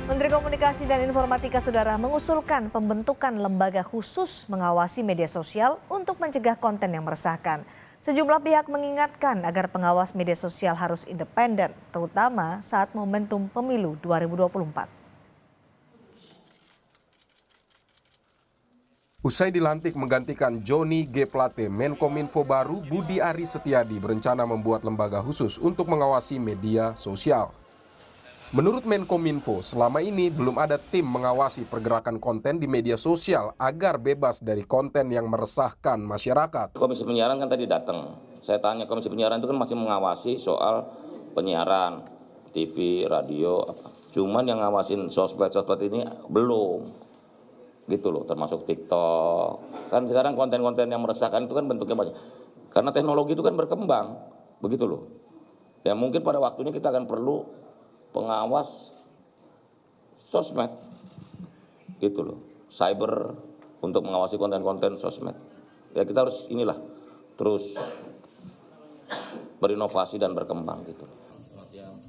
Menteri Komunikasi dan Informatika Saudara mengusulkan pembentukan lembaga khusus mengawasi media sosial untuk mencegah konten yang meresahkan. Sejumlah pihak mengingatkan agar pengawas media sosial harus independen, terutama saat momentum pemilu 2024. Usai dilantik menggantikan Johnny G. Plate, Menkominfo baru Budi Aris Setiadi berencana membuat lembaga khusus untuk mengawasi media sosial. Menurut Menkominfo, selama ini belum ada tim mengawasi pergerakan konten di media sosial agar bebas dari konten yang meresahkan masyarakat. Komisi penyiaran kan tadi datang. Saya tanya komisi penyiaran itu kan masih mengawasi soal penyiaran, TV, radio, apa. Cuman yang ngawasin sosmed ini belum. Gitu loh, termasuk TikTok. Kan sekarang konten-konten yang meresahkan itu kan bentuknya banyak. Karena teknologi itu kan berkembang. Begitu loh. Ya mungkin pada waktunya kita akan perlu pengawas sosmed, gitu loh, cyber untuk mengawasi konten-konten sosmed. Ya kita harus terus berinovasi dan berkembang gitu.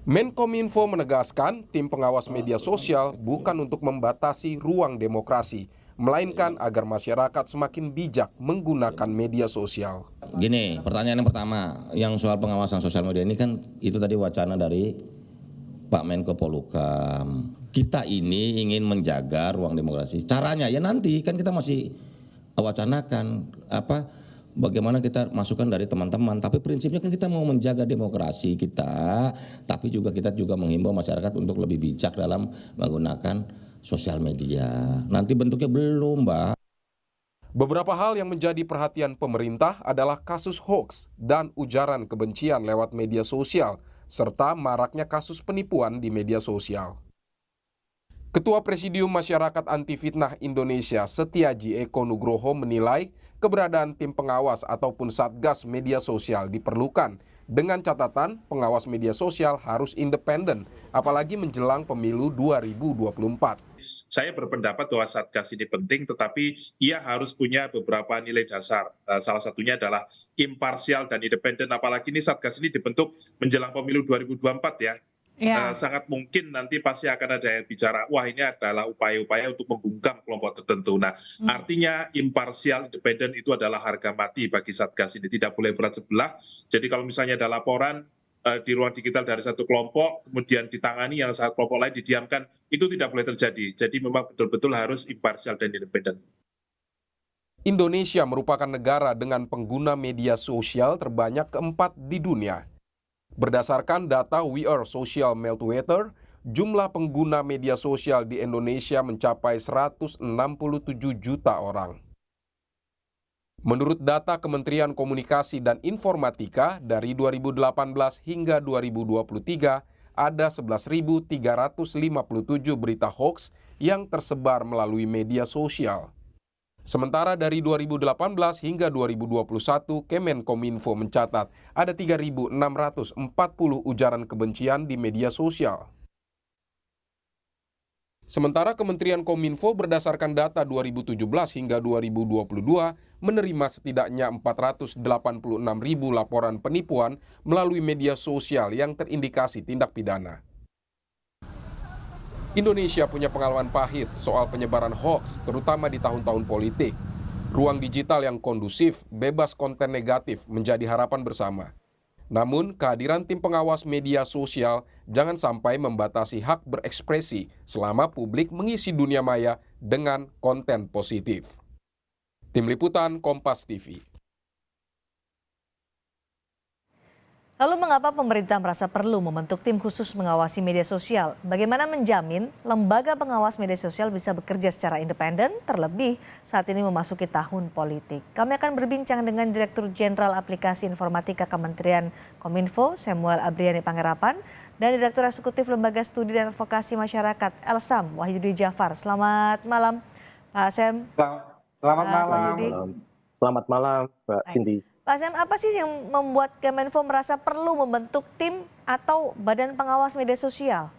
Menkominfo menegaskan tim pengawas media sosial bukan untuk membatasi ruang demokrasi, melainkan agar masyarakat semakin bijak menggunakan media sosial. Gini, pertanyaan yang pertama, yang soal pengawasan sosial media ini kan itu tadi wacana dari Pak Menko Polhukam. Kita ini ingin menjaga ruang demokrasi. Caranya ya nanti kan kita masih wacanakan bagaimana kita masukan dari teman-teman. Tapi prinsipnya kan kita mau menjaga demokrasi kita, tapi kita juga menghimbau masyarakat untuk lebih bijak dalam menggunakan sosial media. Nanti bentuknya belum, Mbak. Beberapa hal yang menjadi perhatian pemerintah adalah kasus hoaks dan ujaran kebencian lewat media sosial, serta maraknya kasus penipuan di media sosial. Ketua Presidium Masyarakat Anti Fitnah Indonesia Setiaji Eko Nugroho menilai keberadaan tim pengawas ataupun satgas media sosial diperlukan dengan catatan pengawas media sosial harus independen, apalagi menjelang pemilu 2024. Saya berpendapat bahwa Satgas ini penting, tetapi ia harus punya beberapa nilai dasar. Salah satunya adalah imparsial dan independen, apalagi ini Satgas ini dibentuk menjelang pemilu 2024 ya. Sangat mungkin nanti pasti akan ada yang bicara, wah ini adalah upaya-upaya untuk membungkam kelompok tertentu. Nah, artinya imparsial, independen itu adalah harga mati bagi Satgas ini, tidak boleh berat sebelah. Jadi kalau misalnya ada laporan di ruang digital dari satu kelompok, kemudian ditangani yang satu kelompok lain didiamkan, itu tidak boleh terjadi. Jadi memang betul-betul harus imparsial dan independen. Indonesia merupakan negara dengan pengguna media sosial terbanyak keempat di dunia. Berdasarkan data We Are Social Meltwater, jumlah pengguna media sosial di Indonesia mencapai 167 juta orang. Menurut data Kementerian Komunikasi dan Informatika, dari 2018 hingga 2023, ada 11.357 berita hoaks yang tersebar melalui media sosial. Sementara dari 2018 hingga 2021, Kemenkominfo mencatat ada 3.640 ujaran kebencian di media sosial. Sementara Kementerian Kominfo berdasarkan data 2017 hingga 2022 menerima setidaknya 486.000 laporan penipuan melalui media sosial yang terindikasi tindak pidana. Indonesia punya pengalaman pahit soal penyebaran hoaks, terutama di tahun-tahun politik. Ruang digital yang kondusif, bebas konten negatif menjadi harapan bersama. Namun, kehadiran tim pengawas media sosial jangan sampai membatasi hak berekspresi selama publik mengisi dunia maya dengan konten positif. Tim Liputan Kompas TV. Lalu mengapa pemerintah merasa perlu membentuk tim khusus mengawasi media sosial? Bagaimana menjamin lembaga pengawas media sosial bisa bekerja secara independen, terlebih saat ini memasuki tahun politik? Kami akan berbincang dengan Direktur Jenderal Aplikasi Informatika Kementerian Kominfo, Samuel Abriani Pangerapan, dan Direktur Eksekutif Lembaga Studi dan Advokasi Masyarakat, Elsam, Wahyudi Jafar. Selamat malam, Pak Sam. Selamat malam. Selamat malam, Mbak Cindy. Pak Sam, apa sih yang membuat Kemenfo merasa perlu membentuk tim atau badan pengawas media sosial?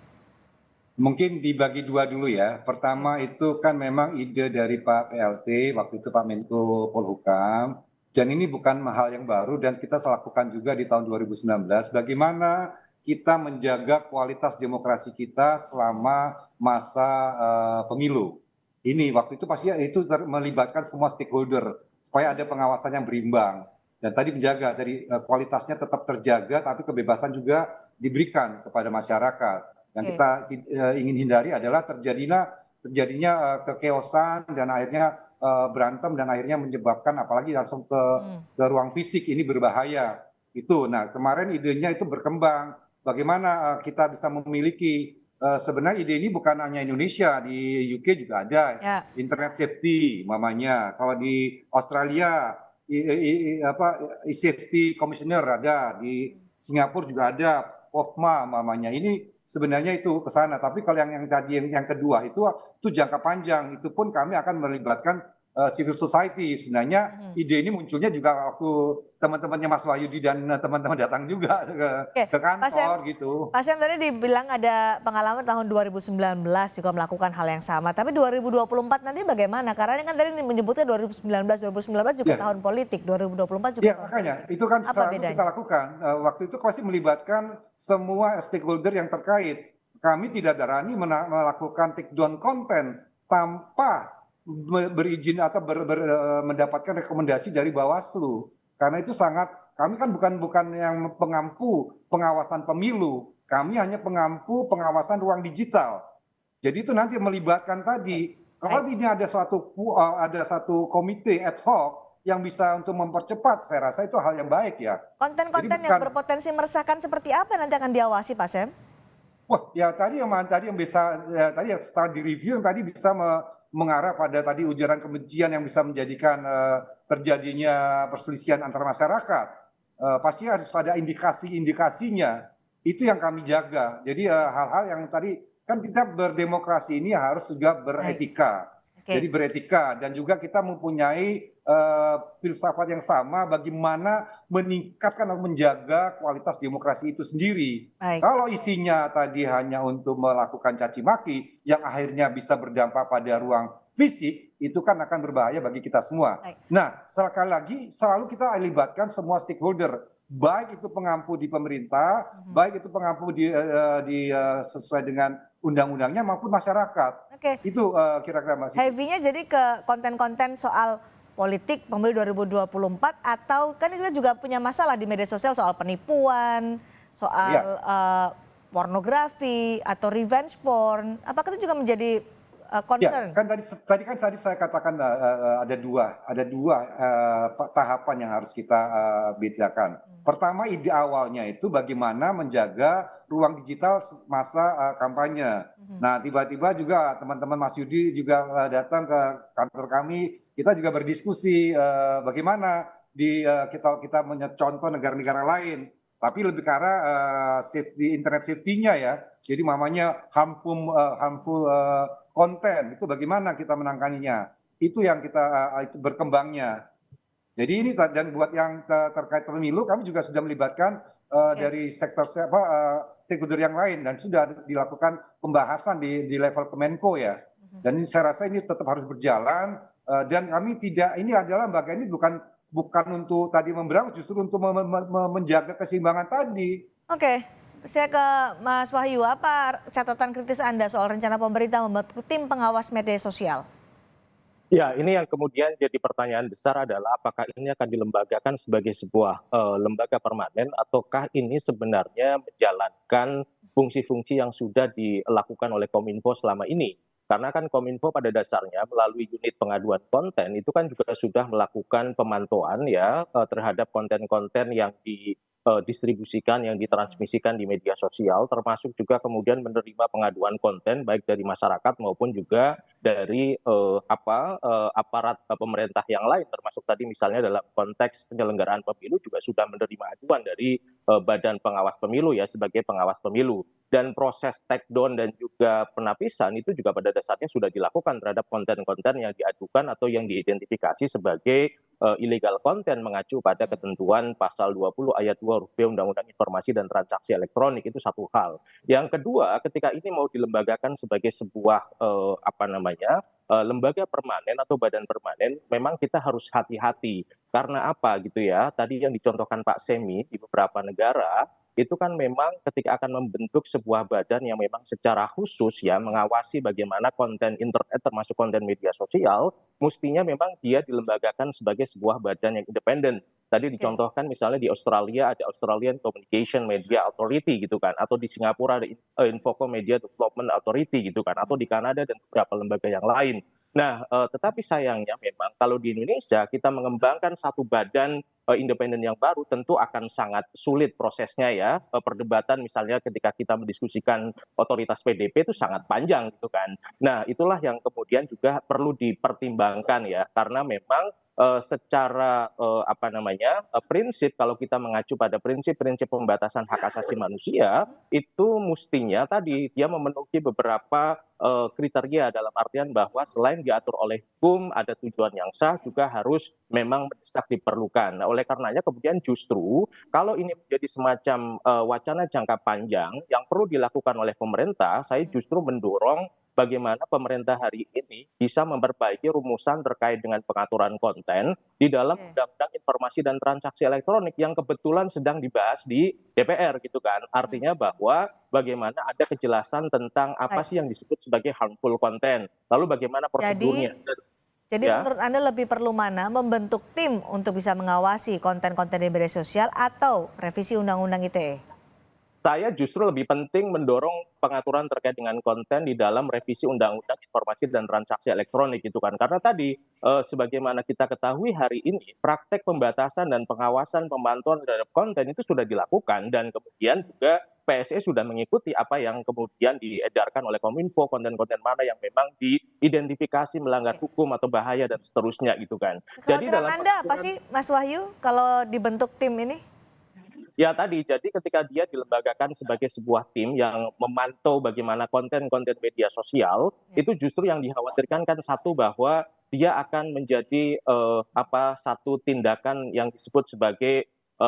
Mungkin dibagi dua dulu ya. Pertama itu kan memang ide dari Pak PLT, waktu itu Pak Menko Polhukam. Dan ini bukan hal yang baru dan kita lakukan juga di tahun 2019. Bagaimana kita menjaga kualitas demokrasi kita selama masa pemilu. Ini waktu itu pasti itu melibatkan semua stakeholder supaya ada pengawasan yang berimbang dan tadi menjaga dari kualitasnya tetap terjaga tapi kebebasan juga diberikan kepada masyarakat. Yang kita ingin hindari adalah terjadinya kekeosan dan akhirnya berantem dan akhirnya menyebabkan apalagi langsung ke ruang fisik, ini berbahaya. Nah kemarin idenya itu berkembang bagaimana kita bisa memiliki sebenarnya ide ini bukan hanya Indonesia, di UK juga ada internet safety mamanya. Kalau di Australia e-safety commissioner ada, di Singapura juga ada POPMA mamanya. Ini sebenarnya itu ke sana. Tapi kalau yang tadi yang kedua itu jangka panjang, itu pun kami akan melibatkan civil society. Sebenarnya ide ini munculnya juga waktu teman-temannya Mas Wahyudi dan teman-teman datang juga ke kantor gitu. Pak Syam tadi dibilang ada pengalaman tahun 2019 juga melakukan hal yang sama. Tapi 2024 nanti bagaimana? Karena ini kan tadi menyebutnya 2019 juga tahun politik, 2024 juga tahun makanya politik. itu kan Apa sekarang kita lakukan. Waktu itu pasti melibatkan semua stakeholder yang terkait. Kami tidak berani melakukan take down konten tanpa berizin atau mendapatkan rekomendasi dari Bawaslu. Karena itu kami kan bukan yang pengampu pengawasan pemilu, kami hanya pengampu pengawasan ruang digital. Jadi itu nanti melibatkan tadi, kalau ini ada satu komite ad hoc yang bisa untuk mempercepat, saya rasa itu hal yang baik ya. Konten-konten yang berpotensi meresahkan seperti apa nanti akan diawasi, Pak Syam? Wah, ya tadi yang bisa tadi yang setelah direview yang tadi bisa mengarah pada tadi ujaran kebencian yang bisa menjadikan terjadinya perselisihan antar masyarakat. Pasti harus ada indikasi-indikasinya. Itu yang kami jaga. Jadi hal-hal yang tadi kan kita berdemokrasi ini harus juga beretika. Jadi beretika dan juga kita mempunyai filsafat yang sama bagaimana meningkatkan atau menjaga kualitas demokrasi itu sendiri. Kalau isinya tadi hanya untuk melakukan caci maki yang akhirnya bisa berdampak pada ruang fisik, itu kan akan berbahaya bagi kita semua. Nah, sekali lagi selalu kita libatkan semua stakeholder, baik itu pengampu di pemerintah, baik itu pengampu sesuai dengan undang-undangnya maupun masyarakat. Itu kira-kira Mas. Heavy-nya jadi ke konten-konten soal politik pemilu 2024 atau kan kita juga punya masalah di media sosial soal penipuan, soal pornografi atau revenge porn. Apakah itu juga menjadi concern? Ya, kan tadi saya katakan ada dua tahapan yang harus kita bedakan. Pertama, ide awalnya itu bagaimana menjaga ruang digital masa kampanye. Nah, tiba-tiba juga teman-teman Mas Yudi juga datang ke kantor kami, kita juga berdiskusi bagaimana kita mencontoh negara-negara lain. Tapi lebih ke arah internet safety-nya ya. Jadi mamanya harmful konten itu bagaimana kita menangkaninya. Itu yang kita itu berkembangnya. Jadi ini dan buat yang terkait pemilu kami juga sudah melibatkan dari sektor stakeholder yang lain dan sudah dilakukan pembahasan di level Kemenko ya. Dan saya rasa ini tetap harus berjalan dan kami ini adalah bagian ini bukan untuk tadi memberangus, justru untuk menjaga keseimbangan tadi. Oke, saya ke Mas Wahyu, apa catatan kritis Anda soal rencana pemerintah membentuk tim pengawas media sosial? Ya, ini yang kemudian jadi pertanyaan besar adalah apakah ini akan dilembagakan sebagai sebuah lembaga permanen ataukah ini sebenarnya menjalankan fungsi-fungsi yang sudah dilakukan oleh Kominfo selama ini. Karena kan Kominfo pada dasarnya melalui unit pengaduan konten itu kan juga sudah melakukan pemantauan ya terhadap konten-konten yang didistribusikan, yang ditransmisikan di media sosial, termasuk juga kemudian menerima pengaduan konten baik dari masyarakat maupun juga dari aparat pemerintah yang lain, termasuk tadi misalnya dalam konteks penyelenggaraan pemilu juga sudah menerima aduan dari Badan Pengawas Pemilu ya sebagai pengawas pemilu. Dan proses take down dan juga penapisan itu juga pada dasarnya sudah dilakukan terhadap konten-konten yang diadukan atau yang diidentifikasi sebagai illegal konten mengacu pada ketentuan pasal 20 ayat 2 huruf B Undang-Undang Informasi dan Transaksi Elektronik. Itu satu hal. Yang kedua, ketika ini mau dilembagakan sebagai sebuah lembaga permanen atau badan permanen, memang kita harus hati-hati. Karena apa gitu ya? Tadi yang dicontohkan Pak Semi di beberapa negara itu kan memang ketika akan membentuk sebuah badan yang memang secara khusus ya mengawasi bagaimana konten internet termasuk konten media sosial, mestinya memang dia dilembagakan sebagai sebuah badan yang independen. Tadi Oke. dicontohkan misalnya di Australia ada Australian Communication Media Authority gitu kan, atau di Singapura ada Infocom Media Development Authority gitu kan, atau di Kanada dan beberapa lembaga yang lain. Nah, tetapi sayangnya memang kalau di Indonesia kita mengembangkan satu badan independen yang baru tentu akan sangat sulit prosesnya ya. Perdebatan misalnya ketika kita mendiskusikan otoritas PDP itu sangat panjang gitu kan. Nah, itulah yang kemudian juga perlu dipertimbangkan ya, karena memang secara apa namanya prinsip kalau kita mengacu pada prinsip-prinsip pembatasan hak asasi manusia itu mestinya tadi dia memenuhi beberapa kriteria dalam artian bahwa selain diatur oleh hukum ada tujuan yang sah juga harus memang mendesak diperlukan. Nah, oleh karenanya kemudian justru kalau ini menjadi semacam wacana jangka panjang yang perlu dilakukan oleh pemerintah, saya justru mendorong bagaimana pemerintah hari ini bisa memperbaiki rumusan terkait dengan pengaturan konten di dalam Oke. Undang-Undang Informasi dan Transaksi Elektronik yang kebetulan sedang dibahas di DPR gitu kan. Artinya bahwa bagaimana ada kejelasan tentang apa Baik. sih yang disebut sebagai harmful content, lalu bagaimana Jadi, prosedurnya. jadi Ya, menurut Anda lebih perlu mana membentuk tim untuk bisa mengawasi konten-konten di media sosial atau revisi Undang-Undang ITE? saya justru lebih penting mendorong pengaturan terkait dengan konten di dalam revisi Undang-Undang Informasi dan Transaksi Elektronik gitu kan. Karena tadi sebagaimana kita ketahui hari ini praktek pembatasan dan pengawasan pemantauan terhadap konten itu sudah dilakukan dan kemudian juga PSE sudah mengikuti apa yang kemudian diedarkan oleh Kominfo, konten-konten mana yang memang diidentifikasi melanggar Oke. hukum atau bahaya dan seterusnya gitu kan. Jadi Kekhawatiran dalam Anda apa pengaturan sih, Mas Wahyu, kalau dibentuk tim ini? ya tadi, jadi ketika dia dilembagakan sebagai sebuah tim yang memantau bagaimana konten-konten media sosial, Ya. itu justru yang dikhawatirkan kan satu bahwa dia akan menjadi satu tindakan yang disebut sebagai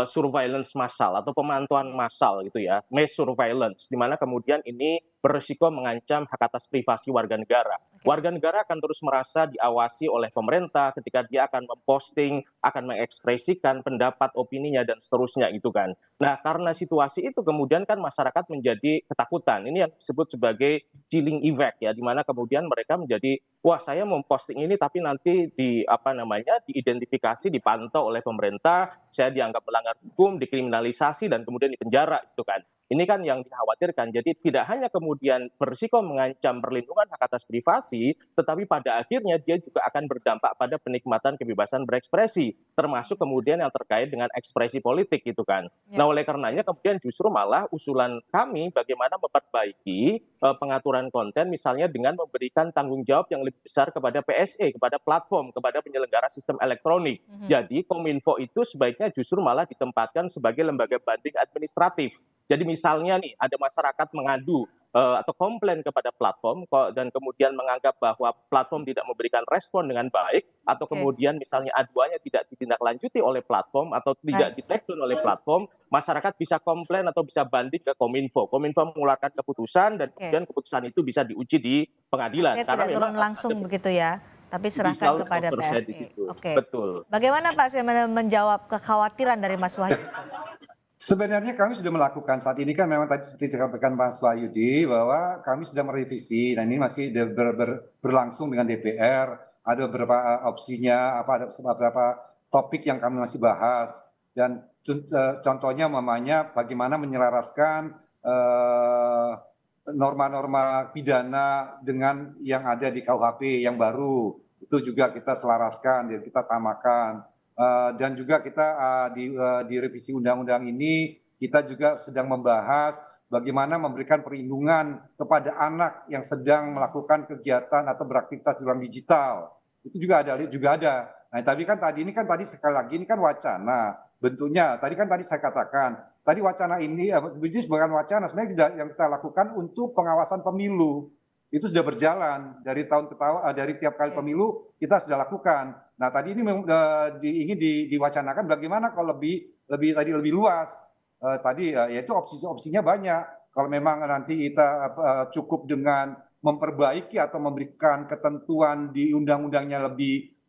surveillance massal atau pemantauan massal gitu ya, mass surveillance, di mana kemudian ini berisiko mengancam hak atas privasi warga negara. Oke. Warga negara akan terus merasa diawasi oleh pemerintah ketika dia akan memposting, akan mengekspresikan pendapat, opininya dan seterusnya itu kan. Nah, karena situasi itu kemudian kan masyarakat menjadi ketakutan. Ini yang disebut sebagai chilling effect ya, di mana kemudian mereka menjadi, wah saya memposting ini tapi nanti diidentifikasi, dipantau oleh pemerintah, saya dianggap melanggar hukum, dikriminalisasi dan kemudian dipenjara itu kan. Ini kan yang dikhawatirkan. Jadi tidak hanya kemudian berisiko mengancam perlindungan hak atas privasi, tetapi pada akhirnya dia juga akan berdampak pada penikmatan kebebasan berekspresi, termasuk kemudian yang terkait dengan ekspresi politik gitu kan. Ya. Nah, oleh karenanya kemudian justru malah usulan kami bagaimana memperbaiki pengaturan konten misalnya dengan memberikan tanggung jawab yang lebih besar kepada PSE, kepada platform, kepada penyelenggara sistem elektronik. Jadi Kominfo itu sebaiknya justru malah ditempatkan sebagai lembaga banding administratif. Jadi misalnya nih ada masyarakat mengadu atau komplain kepada platform dan kemudian menganggap bahwa platform tidak memberikan respon dengan baik atau Oke. kemudian misalnya aduannya tidak ditindaklanjuti oleh platform atau tidak Baik. di-take down oleh platform, masyarakat bisa komplain atau bisa banding ke Kominfo. Kominfo mengeluarkan keputusan dan Oke. kemudian keputusan itu bisa diuji di pengadilan. Artinya Karena tidak memang turun langsung begitu ya, tapi serahkan selalu kepada oversight di PSE. situ. Oke. Betul. Bagaimana Pak saya menjawab kekhawatiran dari Mas Wahyu? Sebenarnya kami sudah melakukan saat ini kan memang tadi seperti dikatakan Mas Wahyudi bahwa kami sudah merevisi dan ini masih berlangsung dengan DPR, ada beberapa opsinya, ada beberapa topik yang kami masih bahas dan contohnya mamanya bagaimana menyelaraskan norma-norma pidana dengan yang ada di KUHP yang baru, itu juga kita selaraskan dan kita samakan. Dan juga kita di revisi undang-undang ini kita juga sedang membahas bagaimana memberikan perlindungan kepada anak yang sedang melakukan kegiatan atau beraktivitas di ruang digital. Itu juga ada. Nah, tapi kan tadi sekali lagi ini kan wacana bentuknya. Tadi saya katakan, tadi wacana ini bukan wacana, sebenarnya yang kita lakukan untuk pengawasan pemilu. Itu sudah berjalan dari dari tiap kali pemilu kita sudah lakukan. Nah, tadi ini ingin diwacanakan bagaimana kalau lebih luas. Yaitu opsinya banyak. Kalau memang nanti kita cukup dengan memperbaiki atau memberikan ketentuan di undang-undangnya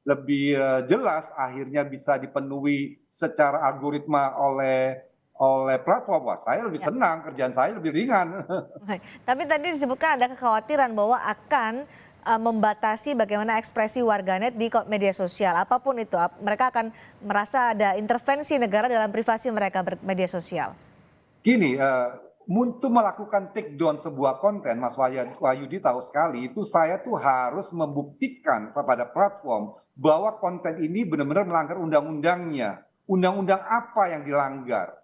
lebih jelas, akhirnya bisa dipenuhi secara algoritma oleh oleh platform, wah saya lebih Ya. senang, kerjaan saya lebih ringan. Baik. Tapi tadi disebutkan ada kekhawatiran bahwa akan membatasi bagaimana ekspresi warganet di media sosial. Apapun itu, mereka akan merasa ada intervensi negara dalam privasi mereka bermedia sosial. Gini, untuk melakukan take down sebuah konten, Mas Wahyudi tahu sekali, itu saya tuh harus membuktikan kepada platform bahwa konten ini benar-benar melanggar undang-undangnya. Undang-undang apa yang dilanggar?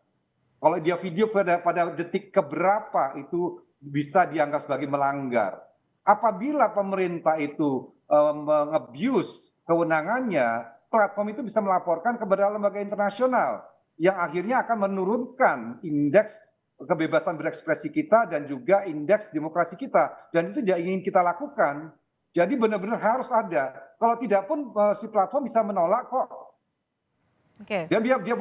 Kalau dia video pada detik keberapa itu bisa dianggap sebagai melanggar. Apabila pemerintah itu mengabuse kewenangannya, platform itu bisa melaporkan kepada lembaga internasional yang akhirnya akan menurunkan indeks kebebasan berekspresi kita dan juga indeks demokrasi kita. Dan itu tidak ingin kita lakukan. Jadi benar-benar harus ada. Kalau tidak pun si platform bisa menolak kok. Oke. Dia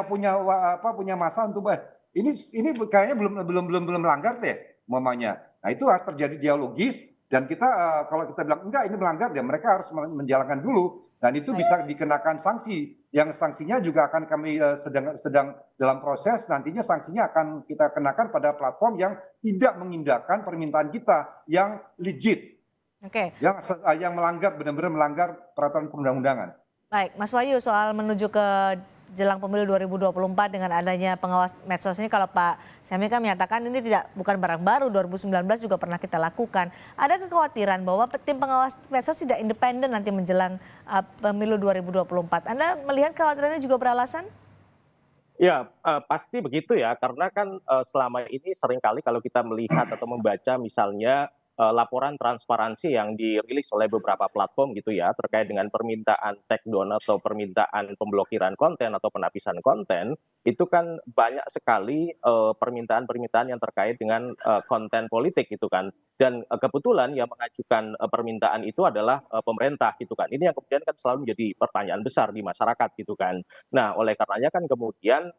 punya masa untuk ini kayaknya belum melanggar deh, umpamanya. Nah itu harus terjadi dialogis dan kita kalau kita bilang enggak ini melanggar, ya mereka harus menjalankan dulu dan itu bisa dikenakan sanksi. Yang sanksinya juga akan kami sedang dalam proses, nantinya sanksinya akan kita kenakan pada platform yang tidak mengindahkan permintaan kita yang legit, Oke. yang melanggar benar-benar melanggar peraturan perundang-undangan. Baik, Mas Wahyu, soal menuju ke jelang pemilu 2024 dengan adanya pengawas medsos ini, kalau Pak Semi kan menyatakan ini bukan barang baru, 2019 juga pernah kita lakukan. Ada kekhawatiran bahwa tim pengawas medsos tidak independen nanti menjelang pemilu 2024. Anda melihat kekhawatirannya juga beralasan? Ya, pasti begitu ya, karena kan selama ini seringkali kalau kita melihat atau membaca misalnya laporan transparansi yang dirilis oleh beberapa platform gitu ya, terkait dengan permintaan take down atau permintaan pemblokiran konten atau penapisan konten, itu kan banyak sekali permintaan-permintaan yang terkait dengan konten politik gitu kan. Dan kebetulan yang mengajukan permintaan itu adalah pemerintah gitu kan. Ini yang kemudian kan selalu menjadi pertanyaan besar di masyarakat gitu kan. Nah, oleh karenanya kan kemudian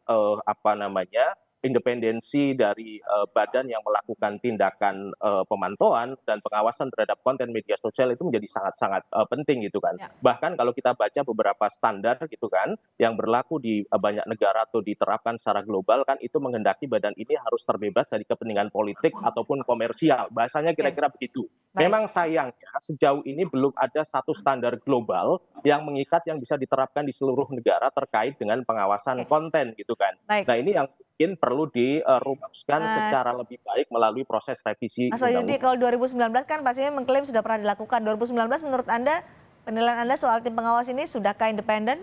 independensi dari badan yang melakukan tindakan pemantauan dan pengawasan terhadap konten media sosial itu menjadi sangat-sangat penting gitu kan. Ya. Bahkan kalau kita baca beberapa standar gitu kan yang berlaku di banyak negara atau diterapkan secara global kan itu menghendaki badan ini harus terbebas dari kepentingan politik ataupun komersial. Bahasanya kira-kira begitu. Baik. Memang sayangnya sejauh ini belum ada satu standar global yang mengikat yang bisa diterapkan di seluruh negara terkait dengan pengawasan konten gitu kan. Baik. Nah ini yang mungkin perlu dirumuskan Mas- secara lebih baik melalui proses revisi Mas Wahyudi, undang-undang. kalau 2019 kan pastinya mengklaim sudah pernah dilakukan. 2019 menurut Anda, penilaian Anda soal tim pengawas ini sudahkah independen,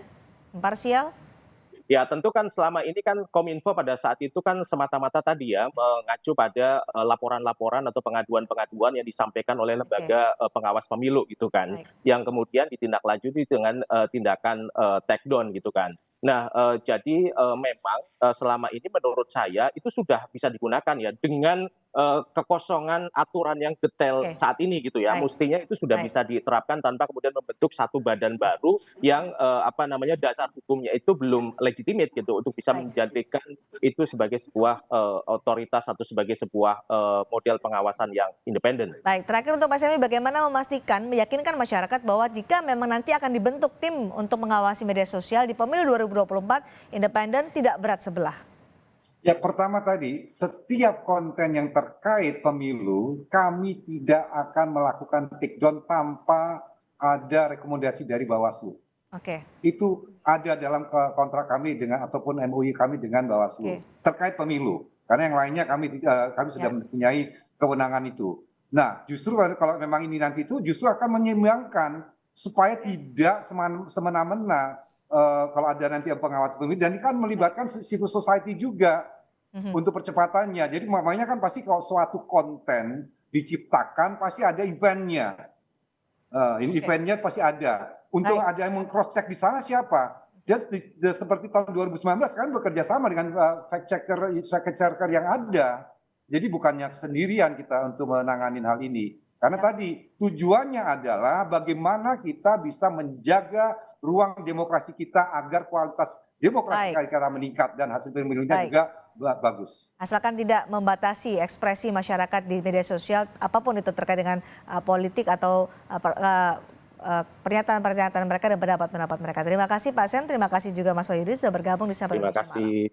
imparsial? Ya tentu kan selama ini kan Kominfo pada saat itu kan semata-mata tadi ya mengacu pada laporan-laporan atau pengaduan-pengaduan yang disampaikan oleh lembaga pengawas pemilu gitu kan, Baik. yang kemudian ditindaklanjuti dengan tindakan take down gitu kan. Nah, jadi memang selama ini menurut saya itu sudah bisa digunakan ya dengan kekosongan aturan yang detail Oke. saat ini gitu ya. Baik. Mestinya itu sudah Baik. bisa diterapkan tanpa kemudian membentuk satu badan baru yang dasar hukumnya itu belum legitimate gitu untuk bisa Baik. menjadikan itu sebagai sebuah otoritas atau sebagai sebuah model pengawasan yang independen. Baik, terakhir untuk Pak Semi, bagaimana memastikan, meyakinkan masyarakat bahwa jika memang nanti akan dibentuk tim untuk mengawasi media sosial di pemilu 2024, independen tidak berat sebelah? Ya pertama tadi, setiap konten yang terkait pemilu, kami tidak akan melakukan take down tanpa ada rekomendasi dari Bawaslu. Oke. Itu ada dalam kontrak kami dengan ataupun MOU kami dengan Bawaslu terkait pemilu. Karena yang lainnya kami sudah mempunyai kewenangan itu. Nah, justru kalau memang ini nanti itu justru akan menyeimbangkan supaya tidak semena-mena kalau ada nanti pengawas pemilu, dan ini kan melibatkan civil society juga untuk percepatannya. Jadi makanya kan pasti kalau suatu konten diciptakan pasti ada eventnya. Eventnya pasti ada. Untuk ada yang meng-cross check di sana siapa? Dan seperti tahun 2019 kan bekerja sama dengan fact checker yang ada. Jadi bukannya sendirian kita untuk menangani hal ini. Karena tadi tujuannya adalah bagaimana kita bisa menjaga ruang demokrasi kita agar kualitas demokrasi kita meningkat dan hasil pemilunya juga bagus. Asalkan tidak membatasi ekspresi masyarakat di media sosial, apapun itu terkait dengan politik atau pernyataan-pernyataan mereka dan pendapat-pendapat mereka. Terima kasih Pak Sen, terima kasih juga Mas Wahyudi sudah bergabung di Sapa Terima kasih.